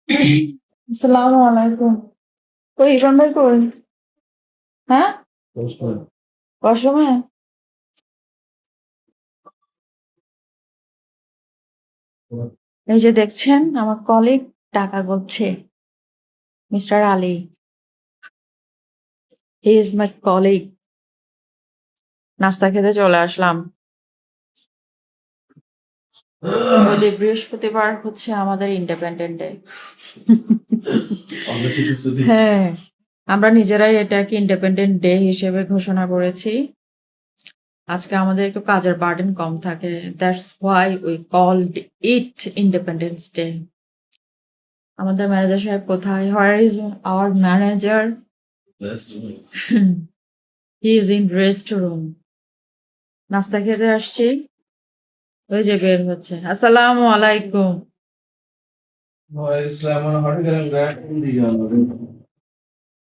আসসালামু আলাইকুম। কই ইরফান ভাই কই? হ্যাঁ? ওয়াশরুমে? এই যে দেখছেন আমার কলিগ টাকা গুনছে। Mister Ali. He is my colleague. নাস্তা খেতে চলে আসলাম। প্রতি বৃহস্পতিবার হচ্ছে আমাদের ইন্ডিপেন্ডেন্ট ডে। হ্যাঁ, আমরা নিজেরাই এটাকে ইন্ডিপেন্ডেন্ট ডে হিসেবে ঘোষণা করেছি। আজকে আমাদের একটু কাজের বার্ডেন কম থাকে। That's why we called it Independence Day. আমাদের ম্যানেজার সাহেব কোথায়? Where is our manager? He is in rest room. নাস্তা খেতে আসছি, ওই যে বের হচ্ছে। আসসালামু আলাইকুম।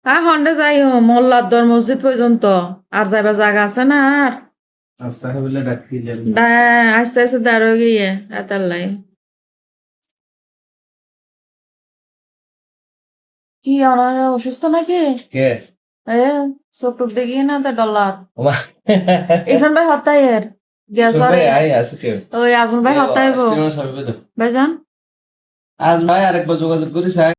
হ্যাঁ, হন্ডে যাই মোল্লাদ্দর মসজিদ পর্যন্ত। আর যাইবার জায়গা আছে না আর? আস্তে আস্তে দাঁড়ো গিয়ে এতার লাই। কি আমার অসুস্থ নাকি? এ চোখ টুক দেখি না তা ডলার। ইরফান ভাই হত্যায়ের গ্যাস ওই আজমল ভাই হত্যাইব ভাইজান। আজ ভাই আরেকবার যোগাযোগ করিস